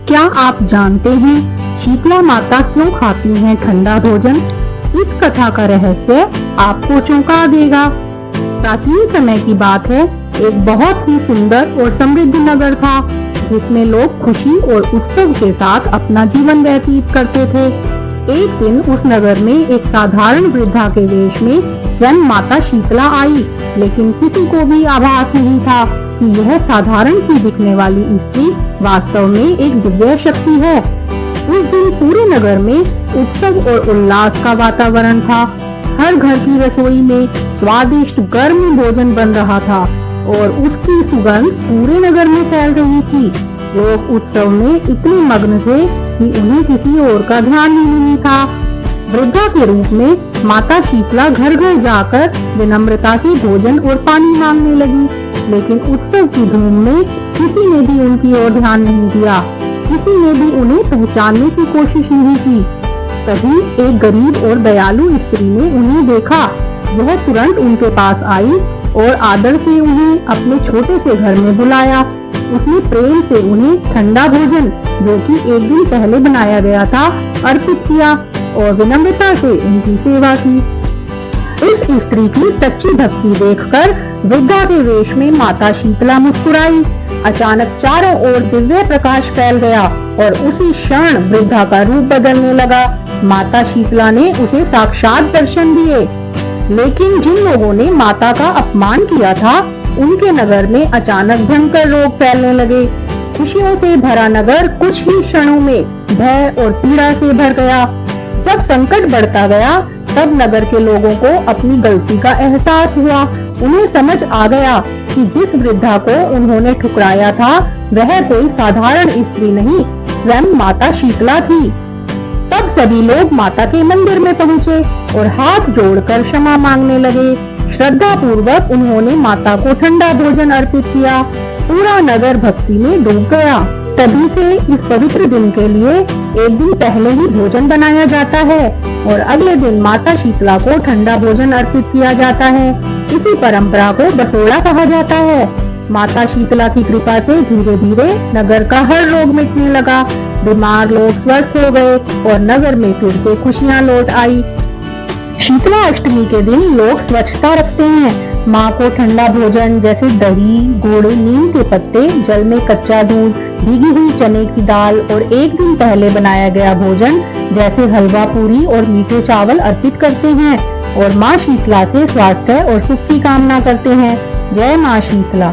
क्या आप जानते हैं शीतला माता क्यों खाती हैं ठंडा भोजन? इस कथा का रहस्य आपको चौंका देगा। प्राचीन समय की बात है, एक बहुत ही सुंदर और समृद्ध नगर था जिसमें लोग खुशी और उत्सव के साथ अपना जीवन व्यतीत करते थे। एक दिन उस नगर में एक साधारण वृद्धा के वेश में स्वयं माता शीतला आई, लेकिन किसी को भी आभास नहीं था कि यह साधारण सी दिखने वाली स्त्री वास्तव में एक दिव्य शक्ति है। उस दिन पूरे नगर में उत्सव और उल्लास का वातावरण था। हर घर की रसोई में स्वादिष्ट गर्म भोजन बन रहा था और उसकी सुगंध पूरे नगर में फैल रही थी। लोग उत्सव में इतने मग्न थे कि उन्हें किसी और का ध्यान ही नहीं था। वृद्धा के रूप में माता शीतला घर घर जाकर विनम्रता से भोजन और पानी मांगने लगी, लेकिन उत्सव की धूम में किसी ने भी उनकी ओर ध्यान नहीं दिया। किसी ने भी उन्हें पहचानने की कोशिश नहीं की। तभी एक गरीब और दयालु स्त्री ने उन्हें देखा। वह तुरंत उनके पास आई और आदर से उन्हें अपने छोटे से घर में बुलाया। उसने प्रेम से उन्हें ठंडा भोजन, जो कि एक दिन पहले बनाया गया था, अर्पित किया और विनम्रता से उनकी सेवा की। उस स्त्री की सच्ची भक्ति देखकर वृद्धा के वेश में माता शीतला मुस्कुराई। अचानक चारों ओर दिव्य प्रकाश फैल गया और उसी क्षण वृद्धा का रूप बदलने लगा। माता शीतला ने उसे साक्षात दर्शन दिए। लेकिन जिन लोगों ने माता का अपमान किया था, उनके नगर में अचानक भयंकर रोग फैलने लगे। खुशियों से भरा नगर कुछ ही क्षणों में भय और पीड़ा से भर गया। जब संकट बढ़ता गया, तब नगर के लोगों को अपनी गलती का एहसास हुआ। उन्हें समझ आ गया कि जिस वृद्धा को उन्होंने ठुकराया था, वह कोई साधारण स्त्री नहीं, स्वयं माता शीतला थी। तब सभी लोग माता के मंदिर में पहुँचे और हाथ जोड़कर क्षमा मांगने लगे। श्रद्धा पूर्वक उन्होंने माता को ठंडा भोजन अर्पित किया। पूरा नगर भक्ति में डूब गया। तभी से इस पवित्र दिन के लिए एक दिन पहले ही भोजन बनाया जाता है और अगले दिन माता शीतला को ठंडा भोजन अर्पित किया जाता है। इसी परंपरा को बसोड़ा कहा जाता है। माता शीतला की कृपा से धीरे धीरे नगर का हर रोग मिटने लगा। बीमार लोग स्वस्थ हो गए और नगर में फिर से खुशियाँ लौट आई। शीतला अष्टमी के दिन लोग स्वच्छता रखते हैं। माँ को ठंडा भोजन जैसे दही, गुड़, नीम के पत्ते, जल में कच्चा दूध, भीगी हुई चने की दाल और एक दिन पहले बनाया गया भोजन जैसे हलवा पूरी और मीठे चावल अर्पित करते हैं और माँ शीतला से स्वास्थ्य और सुख की कामना करते हैं। जय माँ शीतला।